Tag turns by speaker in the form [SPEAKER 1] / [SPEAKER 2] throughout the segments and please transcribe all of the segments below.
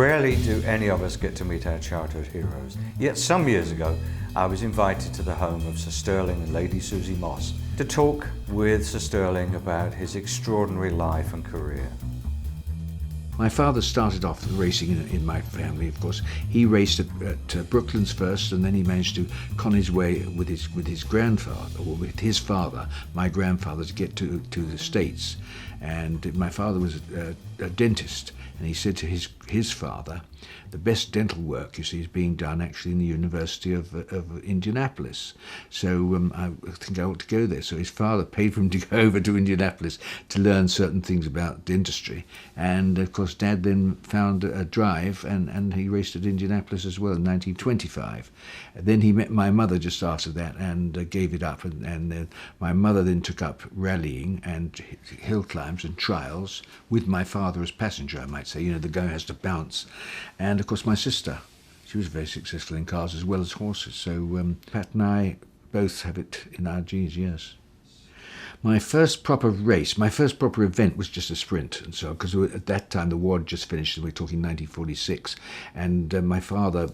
[SPEAKER 1] Rarely do any of us get to meet our childhood heroes. Yet some years ago, I was invited to the home of Sir Stirling and Lady Susie Moss to talk with Sir Stirling about his extraordinary life and career.
[SPEAKER 2] My father started off racing in my family. Of course, he raced at Brooklands first, and then he managed to con his way with his grandfather, or with his father, my grandfather, to get to the States. And my father was a dentist, and he said to his father, the best dental work, you see, is being done actually in the University of Indianapolis. So I think I ought to go there. So his father paid for him to go over to Indianapolis to learn certain things about dentistry. And of course, Dad then found a drive, and he raced at Indianapolis as well in 1925. Then he met my mother just after that and gave it up. And my mother then took up rallying and hill climbs and trials with my father as passenger, I might say. You know, the guy has to bounce. And of course my sister, she was very successful in cars as well as horses. So Pat and I both have it in our genes, yes. My first proper race, my first proper event was just a sprint, and so because at that time the war had just finished, and we're talking 1946, and my father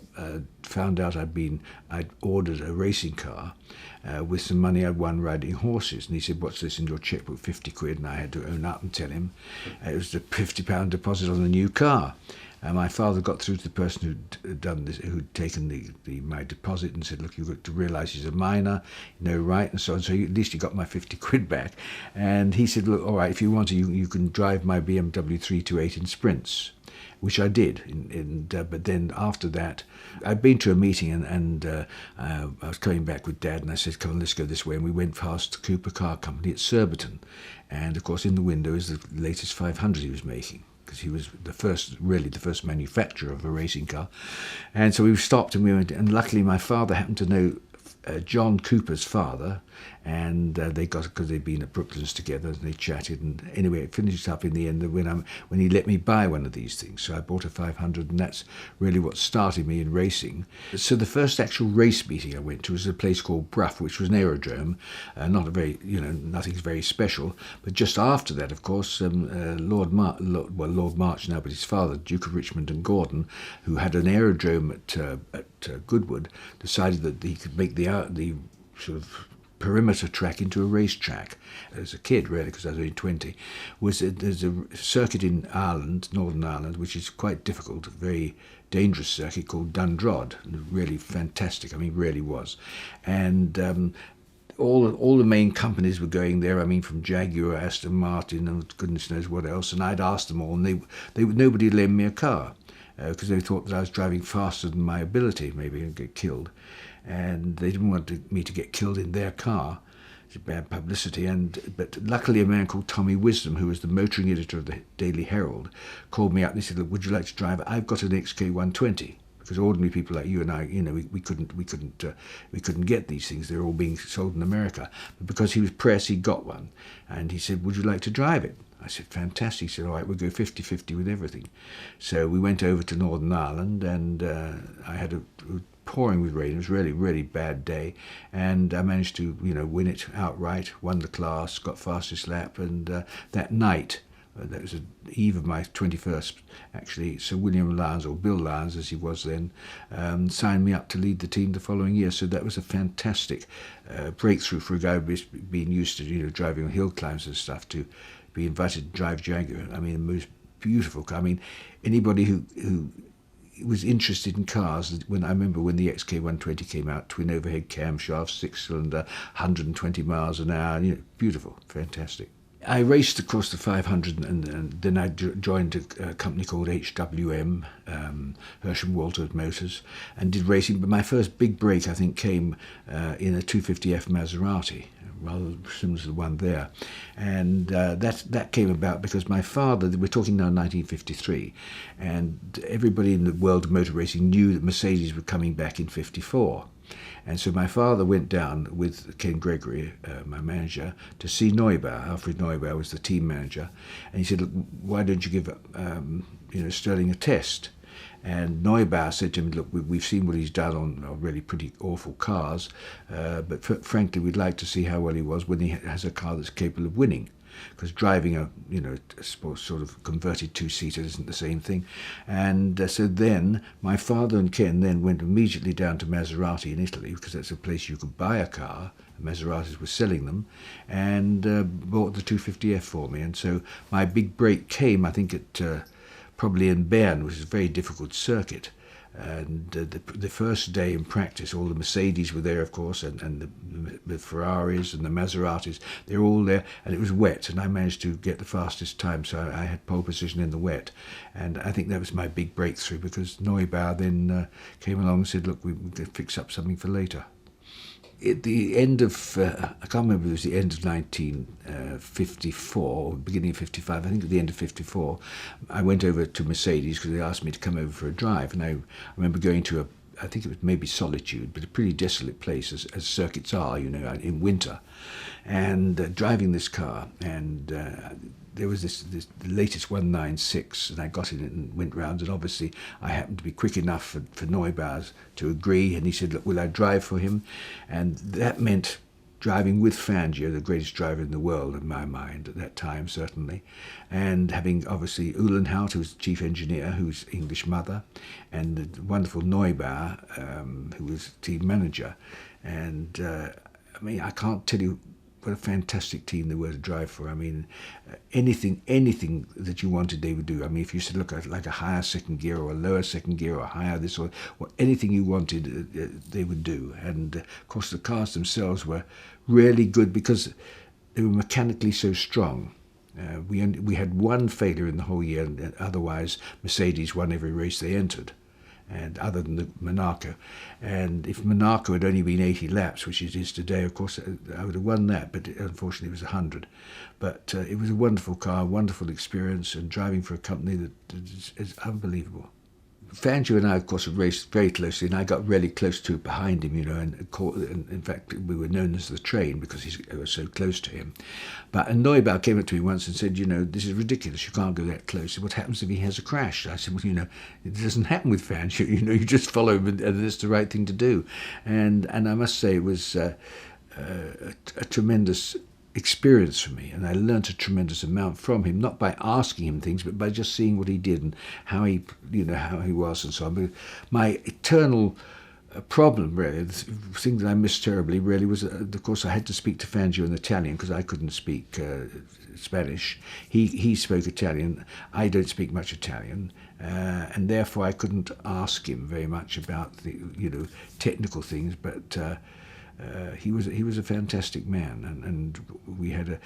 [SPEAKER 2] found out I'd ordered a racing car with some money I'd won riding horses, and he said, "What's this in your checkbook?" 50 quid, and I had to own up and tell him it was a £50 deposit on the new car. My father got through to the person who'd done this, who'd taken my deposit, and said, "Look, you've got to realise he's a minor, no right," and so on. So at least he got my 50 quid back. And he said, "Look, all right, if you want to, you can drive my BMW 328 in sprints," which I did. But then after that, I'd been to a meeting, and I was coming back with Dad, and I said, "Come on, let's go this way." And we went past the Cooper Car Company at Surbiton. And of course, in the window is the latest 500 he was making, because he was the first manufacturer of a racing car. And so we stopped and we went, and luckily my father happened to know John Cooper's father, and because they'd been at Brooklands together, and they chatted, and anyway it finished up in the end when he let me buy one of these things. So I bought a 500, and that's really what started me in racing. So the first actual race meeting I went to was a place called Brough, which was an aerodrome, not a very, nothing very special. But just after that, of course, Lord March now, but his father, Duke of Richmond and Gordon, who had an aerodrome at Goodwood, decided that he could make the sort of perimeter track into a race track. As a kid, really, because I was only 20, there's a circuit in Ireland, Northern Ireland, which is quite difficult, a very dangerous circuit called Dundrod, really fantastic, I mean, really was. And all the main companies were going there, I mean, from Jaguar, Aston Martin, and goodness knows what else, and I'd asked them all, and nobody would lend me a car, because they thought that I was driving faster than my ability, maybe, and get killed. And they didn't want me to get killed in their car. It's bad publicity. But luckily a man called Tommy Wisdom, who was the motoring editor of the Daily Herald, called me up and he said, "Look, would you like to drive? I've got an XK120." Because ordinary people like you and I, we couldn't get these things. They're all being sold in America. But because he was press, he got one. And he said, "Would you like to drive it?" I said, "Fantastic." He said, "All right, we'll go 50-50 with everything." So we went over to Northern Ireland, and I had pouring with rain. It was really, really bad day, and I managed to, win it outright. Won the class, got fastest lap, and that night, that was the eve of my 21st. Actually, Sir William Lyons, or Bill Lyons as he was then, signed me up to lead the team the following year. So that was a fantastic breakthrough for a guy who's been used to, driving on hill climbs and stuff, to be invited to drive Jaguar. I mean, the most beautiful car. I mean, anybody who was interested in cars, I remember when the XK120 came out, twin overhead camshaft, 6-cylinder, 120 miles an hour, beautiful, fantastic. I raced, of course, the 500, and then I joined a company called HWM, Hersham Walter Motors, and did racing. But my first big break, I think, came in a 250F Maserati, rather similar to the one there. And that came about because my father, we're talking now 1953, and everybody in the world of motor racing knew that Mercedes were coming back in 54. And so my father went down with Ken Gregory, my manager, to see Neubauer. Alfred Neubauer was the team manager. And he said, "Look, why don't you give Stirling a test?" And Neubauer said to him, "Look, we've seen what he's done on really pretty awful cars, but frankly, we'd like to see how well he was when he has a car that's capable of winning." because driving a sort of converted two-seater isn't the same thing. And so then my father and Ken then went immediately down to Maserati in Italy, because that's a place you could buy a car. Maseratis were selling them, and bought the 250F for me. And so my big break came, I think, at probably in Bern, which is a very difficult circuit. And the first day in practice, all the Mercedes were there, of course, and the Ferraris and the Maseratis, they were all there, and it was wet, and I managed to get the fastest time, so I had pole position in the wet. And I think that was my big breakthrough, because Neubauer then came along and said, look, we'll fix up something for later. At the end of, I can't remember if it was the end of 1954 or beginning of 55, I think at the end of 54, I went over to Mercedes because they asked me to come over for a drive. And I remember going to I think it was maybe Solitude, but a pretty desolate place, as circuits are, in winter, and driving this car. And there was this the latest 196, and I got in it and went round, and obviously I happened to be quick enough for Neubauer to agree, and he said, look, will I drive for him? And that meant driving with Fangio, the greatest driver in the world in my mind at that time, certainly, and having obviously Uhlenhout, who was the chief engineer, whose English mother, and the wonderful Neubauer, who was team manager. And I can't tell you what a fantastic team they were to drive for. Anything that you wanted, they would do. If you said, look, I'd like a higher second gear or a lower second gear or higher this or anything you wanted, they would do. And of course, the cars themselves were really good because they were mechanically so strong. We had one failure in the whole year, and otherwise Mercedes won every race they entered. And other than the Monaco, and if Monaco had only been 80 laps, which it is today, of course I would have won that, but unfortunately it was 100. But it was a wonderful car, wonderful experience, and driving for a company that is unbelievable. Fangio and I, of course, had raced very closely, and I got really close to behind him, and in fact we were known as the train because I was so close to him. But Neubauer came up to me once and said, this is ridiculous, you can't go that close. What happens if he has a crash? I said, well, it doesn't happen with Fangio, you just follow him, and it's the right thing to do. And I must say it was a tremendous experience for me, and I learnt a tremendous amount from him, not by asking him things, but by just seeing what he did and how he was and so on. But my eternal problem, really, the thing that I missed terribly, really, was, of course, I had to speak to Fangio in Italian because I couldn't speak Spanish. He spoke Italian. I don't speak much Italian, and therefore I couldn't ask him very much about the technical things, but. He was a fantastic man, and we had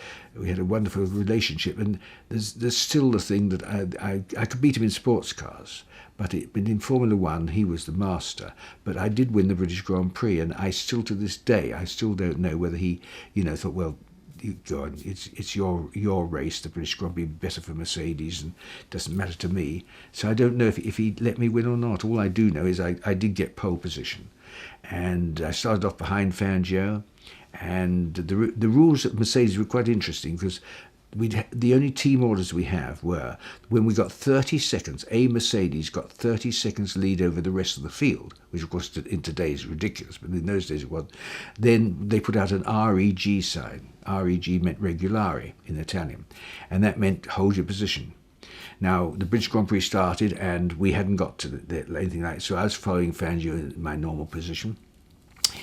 [SPEAKER 2] a wonderful relationship. And there's still the thing that I could beat him in sports cars, but in Formula One he was the master. But I did win the British Grand Prix, and I still to this day don't know whether he thought, well, you go on, it's your race, the British Grand Prix, better for Mercedes, and it doesn't matter to me. So I don't know if he let me win or not. All I do know is I did get pole position. And I started off behind Fangio, and the rules at Mercedes were quite interesting because the only team orders we have were when we got 30 seconds, a Mercedes got 30 seconds lead over the rest of the field, which of course in today is ridiculous, but in those days it was. Then they put out an REG sign. REG meant regulare in Italian, and that meant hold your position. Now, the British Grand Prix started, and we hadn't got to anything like that, so I was following Fangio in my normal position.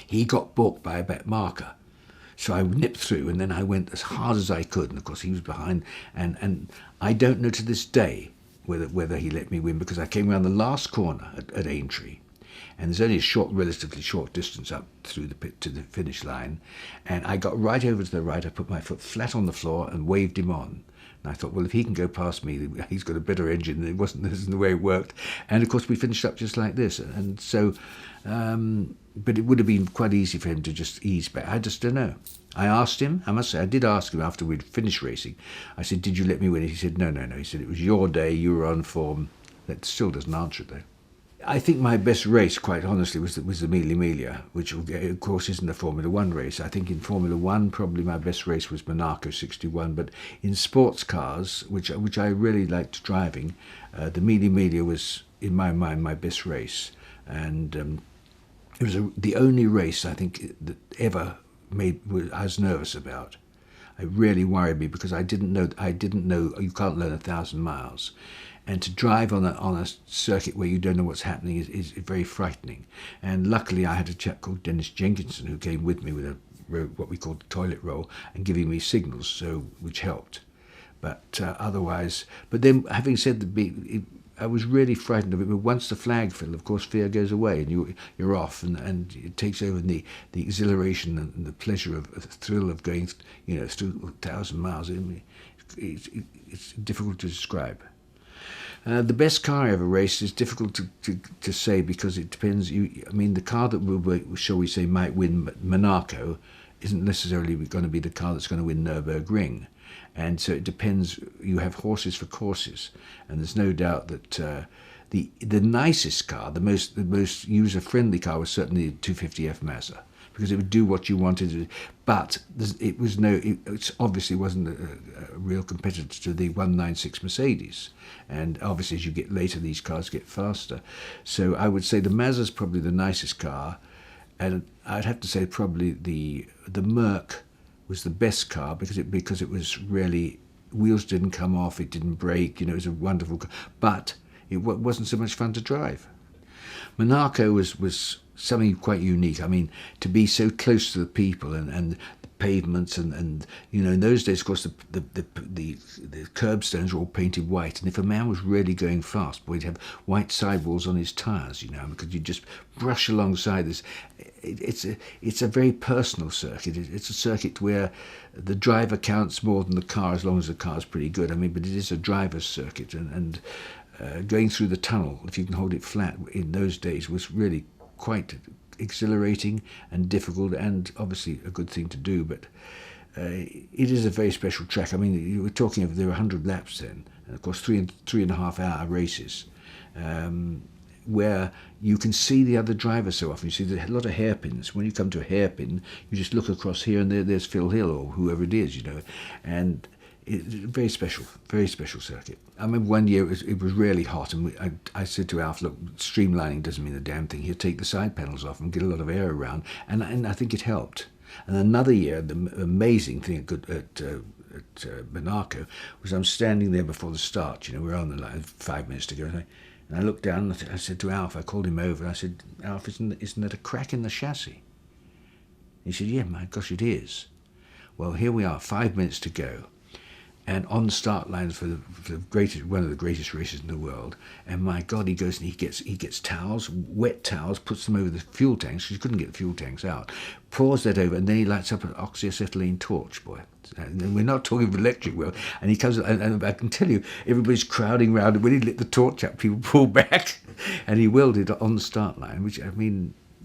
[SPEAKER 2] He got balked by a back marker, so I nipped through, and then I went as hard as I could, and of course he was behind, and I don't know to this day whether he let me win, because I came around the last corner at Aintree, and there's only a relatively short distance up through the pit to the finish line, and I got right over to the right. I put my foot flat on the floor and waved him on. And I thought, well, if he can go past me, he's got a better engine. This isn't the way it worked. And of course, we finished up just like this. And so, but it would have been quite easy for him to just ease back. I just don't know. I asked him, I must say, I did ask him after we'd finished racing. I said, did you let me win it? He said, no. He said, it was your day, you were on form. That still doesn't answer it, though. I think my best race, quite honestly, was the Mille Miglia, which of course isn't a Formula One race. I think in Formula One probably my best race was Monaco 61, but in sports cars, which I really liked driving, the Mille Miglia was in my mind my best race, and it was the only race I think that ever I was nervous about. It really worried me because I didn't know you can't learn 1,000 miles. And to drive on a circuit where you don't know what's happening is very frightening. And luckily I had a chap called Dennis Jenkinson who came with me with what we called a toilet roll and giving me signals, which helped. But otherwise, but then having said I was really frightened of it. But once the flag fell, of course, fear goes away and you're off, and it takes over the exhilaration and the pleasure of the thrill of going, through 1,000 miles. It's difficult to describe. The best car I ever raced is difficult to say because it depends. The car that shall we say, might win Monaco isn't necessarily going to be the car that's going to win Nürburgring. And so it depends. You have horses for courses, and there's no doubt that the nicest car, the most user-friendly car, was certainly the 250F Mazda, because it would do what you wanted to do. But it obviously wasn't a real competitor to the 196 Mercedes. And obviously, as you get later, these cars get faster. So I would say the Mazda's probably the nicest car, and I'd have to say probably the Merc was the best car because it was really, wheels didn't come off, it didn't break, it was a wonderful car, but it wasn't so much fun to drive. Monaco was something quite unique. To be so close to the people and the pavements and in those days, of course, the curbstones were all painted white, and if a man was really going fast, he'd have white sidewalls on his tyres, because you just brush alongside this. It's a very personal circuit. It's a circuit where the driver counts more than the car, as long as the car's pretty good. But it is a driver's circuit, and going through the tunnel, if you can hold it flat in those days, was really quite exhilarating and difficult, and obviously a good thing to do. But it is a very special track. You were talking of there were 100 laps then, and of course 3.5 hour races, where you can see the other drivers so often. You see a lot of hairpins. When you come to a hairpin, you just look across here, and there's Phil Hill or whoever it is, and it's very special circuit. I remember one year it was really hot, and I said to Alf, look, streamlining doesn't mean a damn thing. He'll take the side panels off and get a lot of air around, and I think it helped. And another year, the amazing thing at Monaco was I'm standing there before the start. We're on the line, 5 minutes to go, and I looked down and I said to Alf, I called him over, and I said, Alf, isn't there a crack in the chassis? He said, yeah, my gosh, it is. Well, here we are, 5 minutes to go. And on the start lines for one of the greatest races in the world, and my God, he goes and he gets towels, wet towels, puts them over the fuel tanks because he couldn't get the fuel tanks out, pours that over, and then he lights up an oxyacetylene torch, boy. And we're not talking of electric wheel. And he comes, and I can tell you, everybody's crowding round, and when he lit the torch up, people pulled back, and he welded on the start line, which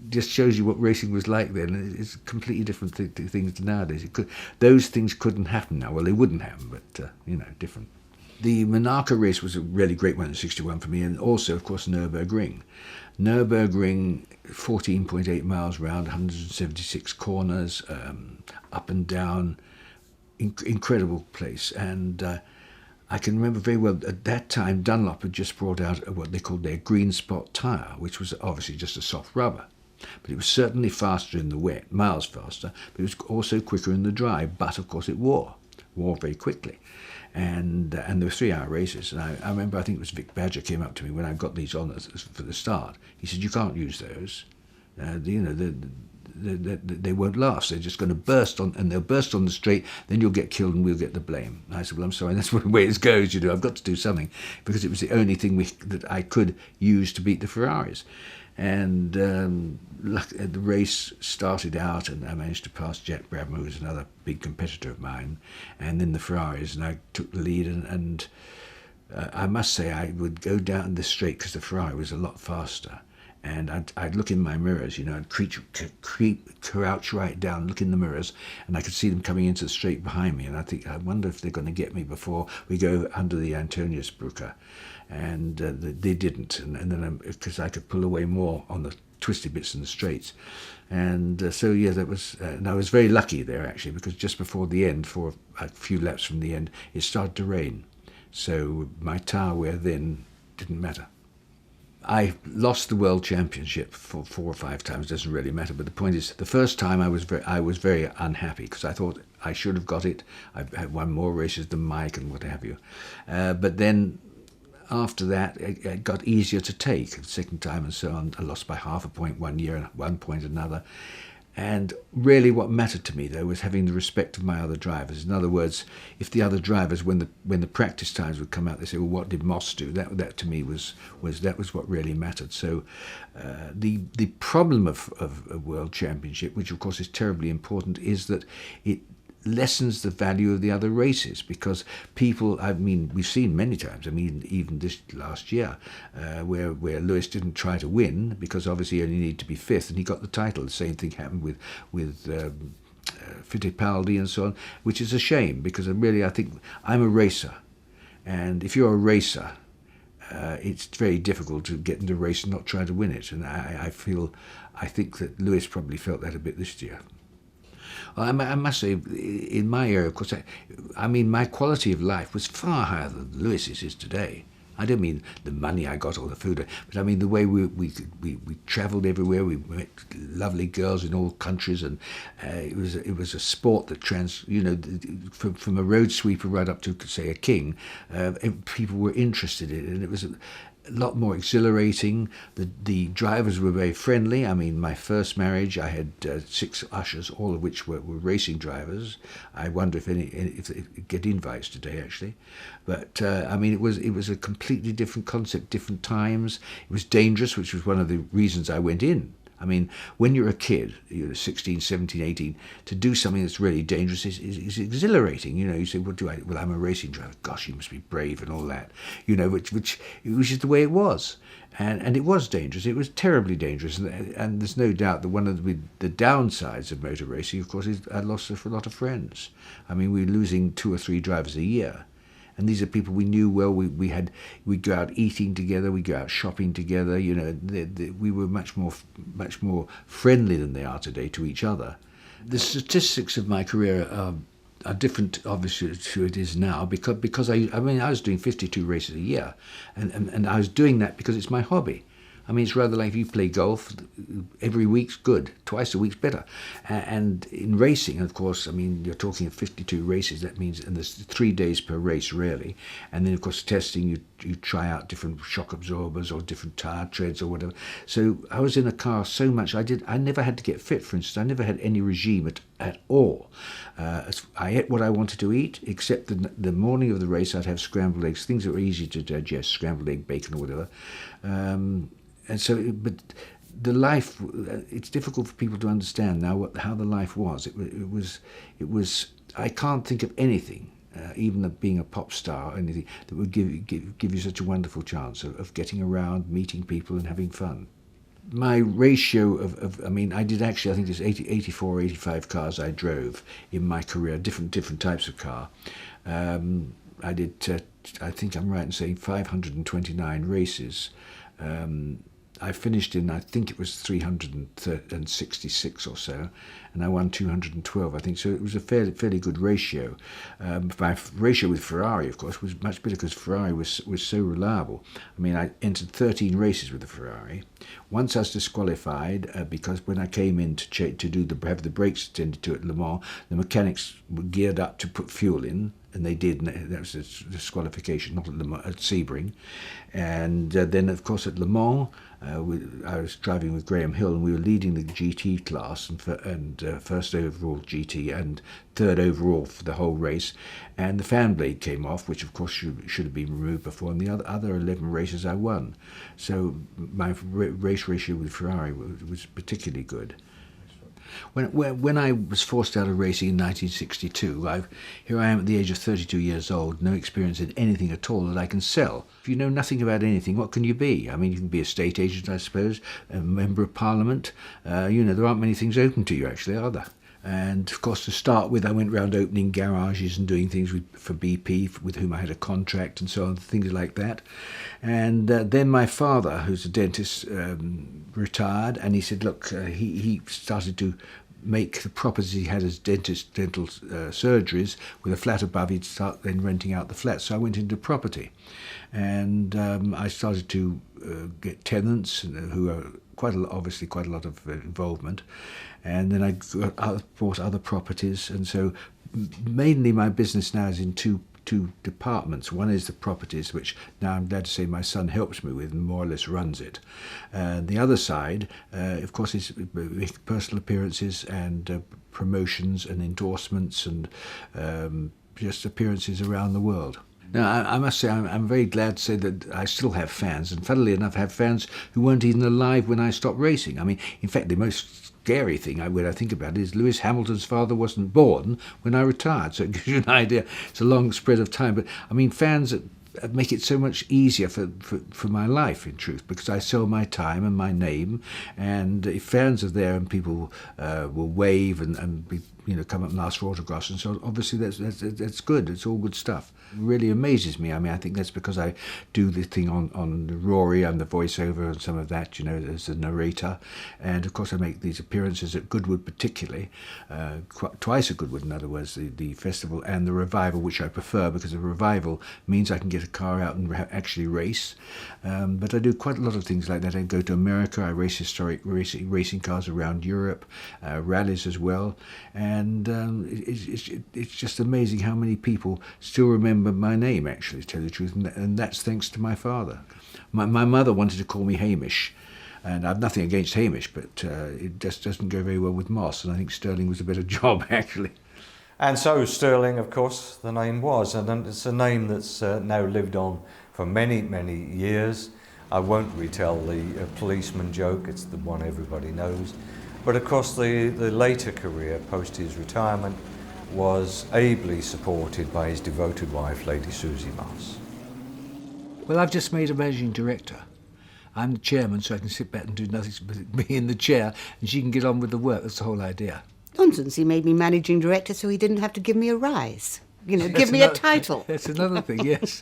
[SPEAKER 2] just shows you what racing was like then. It's completely different things nowadays. Those things couldn't happen now. Well, they wouldn't happen, but different. The Monaco race was a really great one in '61 for me, and also, of course, Nürburgring. Nürburgring, 14.8 miles round, 176 corners, up and down, incredible place. And I can remember very well, at that time, Dunlop had just brought out what they called their green spot tyre, which was obviously just a soft rubber. But it was certainly faster in the wet, miles faster, but it was also quicker in the dry. But, of course, it wore very quickly. And there were 3 hour races. And I remember, I think it was Vic Badger came up to me when I got these on for the start. He said, you can't use those. They won't last. They're just going to burst on, and they'll burst on the straight, then you'll get killed and we'll get the blame. And I said, well, I'm sorry, that's the way it goes, I've got to do something, because it was the only thing that I could use to beat the Ferraris. And the race started out, and I managed to pass Jack Brabham, who was another big competitor of mine, and then the Ferraris, and I took the lead, and I must say I would go down the straight because the Ferrari was a lot faster. And I'd look in my mirrors, I'd crouch right down, look in the mirrors, and I could see them coming into the straight behind me. And I wonder if they're going to get me before we go under the Antoniusbrücke. And they didn't. And then because I could pull away more on the twisty bits in the straights. And that was, and I was very lucky there actually, because just before the end, for a few laps from the end, it started to rain. So my tyre wear then didn't matter. I lost the World Championship for 4 or 5 times. Doesn't really matter. But the point is, the first time I was very unhappy, because I thought I should have got it. I've won more races than Mike and what have you. But then after that, it got easier to take the second time and so on. I lost by half a point one year and 1 point another. And really what mattered to me, though, was having the respect of my other drivers. In other words, if the other drivers, when the practice times would come out, they say, well, what did Moss do? That to me was what really mattered. So the problem of a World Championship, which of course is terribly important, is that it lessens the value of the other races, because people, I mean, we've seen many times, I mean, even this last year, where Lewis didn't try to win because obviously he only needed to be fifth and he got the title. The same thing happened with Fittipaldi and so on, which is a shame, because I think I'm a racer, and if you're a racer, it's very difficult to get into a race and not try to win it, and I think that Lewis probably felt that a bit this year. I must say, in my era, of course, I mean, my quality of life was far higher than Lewis's is today. I don't mean the money I got or the food, but I mean the way we travelled everywhere. We met lovely girls in all countries, and it was a sport that from a road sweeper right up to, say, a king, people were interested in it, and it was a lot more exhilarating. The drivers were very friendly. I mean, my first marriage, I had 6 ushers, all of which were racing drivers. I wonder if they get invites today, actually. But I mean, it was a completely different concept, different times. It was dangerous, which was one of the reasons I went in. I mean, when you're a kid, you're 16, 17, 18, to do something that's really dangerous is exhilarating. You know, you say, what do I? Well, I'm a racing driver. Gosh, you must be brave and all that. You know, which is the way it was. And it was dangerous. It was terribly dangerous. And there's no doubt that one of the downsides of motor racing, of course, is I lost a lot of friends. I mean, we were losing 2 or 3 drivers a year. And these are people we knew well. We'd go out eating together. We'd go out shopping together. You know, we were much more friendly than they are today to each other. The statistics of my career are different, obviously, to it is now, because I was doing 52 races a year, and I was doing that because it's my hobby. I mean, it's rather like if you play golf, every week's good, twice a week's better. And in racing, of course, I mean, you're talking of 52 races, that means, and there's 3 days per race, really. And then, of course, testing, you try out different shock absorbers or different tire treads or whatever. So I was in a car so much, I never had to get fit, for instance. I never had any regime at all. I ate what I wanted to eat, except the morning of the race I'd have scrambled eggs, things that were easy to digest, scrambled egg, bacon or whatever. And so, but the life, it's difficult for people to understand now how the life was. It was. I can't think of anything, even of being a pop star or anything, that would give you such a wonderful chance of getting around, meeting people and having fun. My ratio I mean, I did actually, I think it's 84 or 85 cars I drove in my career, different types of car. I did, I think I'm right in saying 529 races. I finished in, I think it was 366 or so, and I won 212, I think. So it was a fairly good ratio. My ratio with Ferrari, of course, was much better because Ferrari was so reliable. I mean, I entered 13 races with the Ferrari. Once I was disqualified because when I came in to have the brakes attended to at Le Mans, the mechanics were geared up to put fuel in. And they did, and that was a disqualification, not at Sebring. And then, of course, at Le Mans, I was driving with Graham Hill, and we were leading the GT class, and first overall GT, and third overall for the whole race. And the fan blade came off, which, of course, should have been removed before, and the other 11 races I won. So my race ratio with Ferrari was particularly good. When I was forced out of racing in 1962, here I am at the age of 32 years old, no experience in anything at all that I can sell. If you know nothing about anything, what can you be? I mean, you can be a estate agent, I suppose, a member of parliament. There aren't many things open to you, actually, are there? And, of course, to start with, I went round opening garages and doing things for BP, with whom I had a contract and so on, things like that. And then my father, who's a dentist, retired, and he said, look, he started to make the properties he had as dental surgeries with a flat above. He'd start then renting out the flats. So I went into property, and I started to get tenants who are obviously quite a lot of involvement. And then I bought other properties, and so mainly my business now is in two departments. One is the properties, which now I'm glad to say my son helps me with and more or less runs it. The other side, of course, is personal appearances and promotions and endorsements and just appearances around the world. Now, I must say I'm very glad to say that I still have fans, and funnily enough, I have fans who weren't even alive when I stopped racing. I mean, in fact, the most scary thing when I think about it is Lewis Hamilton's father wasn't born when I retired, so it gives you an idea. It's a long spread of time, but I mean, fans make it so much easier for my life, in truth, because I sell my time and my name, and if fans are there and people will wave and be, come up and ask for autographs, and so obviously that's good. It's all good stuff. It really amazes me. I mean, I think that's because I do the thing on Rory. I'm the voiceover and some of that, as the narrator, and of course I make these appearances at Goodwood, particularly twice at Goodwood. In other words, the festival and the revival, which I prefer because the revival means I can get a car out and actually race. But I do quite a lot of things like that. I go to America. I race historic racing cars around Europe, rallies as well. And it's just amazing how many people still remember my name, actually, to tell you the truth, and that's thanks to my father. My mother wanted to call me Hamish, and I've nothing against Hamish, but it just doesn't go very well with Moss, and I think Stirling was a better job, actually.
[SPEAKER 1] And so Stirling, of course, the name was, and it's a name that's now lived on for many, many years. I won't retell the policeman joke, it's the one everybody knows. But of course the later career, post his retirement, was ably supported by his devoted wife, Lady Susie Moss.
[SPEAKER 2] Well, I've just made a managing director. I'm the chairman, so I can sit back and do nothing but be in the chair, and she can get on with the work. That's the whole idea.
[SPEAKER 3] Nonsense, he made me managing director so he didn't have to give me a rise. Give me a title.
[SPEAKER 2] That's another thing, yes.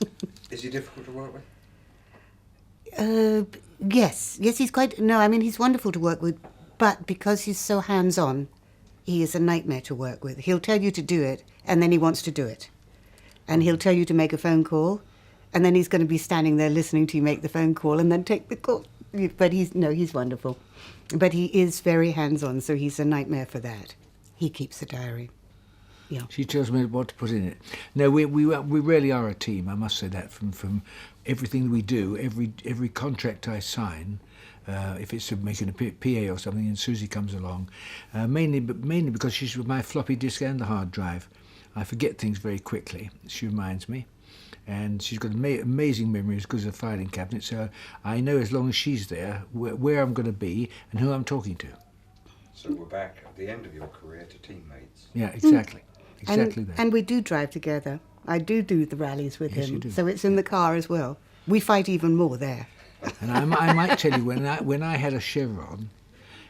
[SPEAKER 1] Is he difficult to work with?
[SPEAKER 3] Yes, he's he's wonderful to work with, but because he's so hands-on, he is a nightmare to work with. He'll tell you to do it, and then he wants to do it. And he'll tell you to make a phone call, and then he's going to be standing there listening to you make the phone call and then take the call. But he's wonderful. But he is very hands-on, so he's a nightmare for that. He keeps a diary. Yeah.
[SPEAKER 2] She tells me what to put in it. No, we really are a team. I must say that from everything we do, every contract I sign, if it's to make a PA or something, and Susie comes along, mainly because she's with my floppy disk and the hard drive. I forget things very quickly. She reminds me, and she's got amazing memories because of the filing cabinet. So I know as long as she's there where I'm going to be and who I'm talking to.
[SPEAKER 1] So we're back at the end of your career to teammates.
[SPEAKER 2] Yeah, exactly. Exactly that.
[SPEAKER 3] And we do drive together. I do the rallies with
[SPEAKER 2] Yes,
[SPEAKER 3] him.
[SPEAKER 2] you do.
[SPEAKER 3] So it's in the car as well. We fight even more there.
[SPEAKER 2] And I might tell you, when I had a Chevron,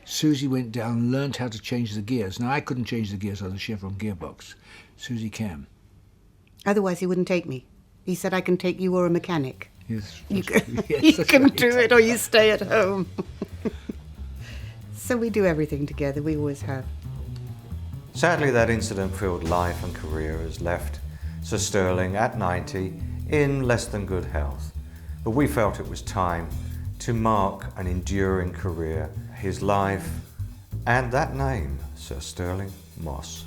[SPEAKER 2] Susie went down and learned how to change the gears. Now, I couldn't change the gears on a Chevron gearbox. Susie can.
[SPEAKER 3] Otherwise, he wouldn't take me. He said, I can take you or a mechanic.
[SPEAKER 2] Yes,
[SPEAKER 3] You
[SPEAKER 2] yes,
[SPEAKER 3] can
[SPEAKER 2] that's right.
[SPEAKER 3] do it or you stay at home. So we do everything together. We always have.
[SPEAKER 1] Sadly, that incident-filled life and career has left Sir Stirling at 90 in less than good health. But we felt it was time to mark an enduring career, his life, and that name, Sir Stirling Moss.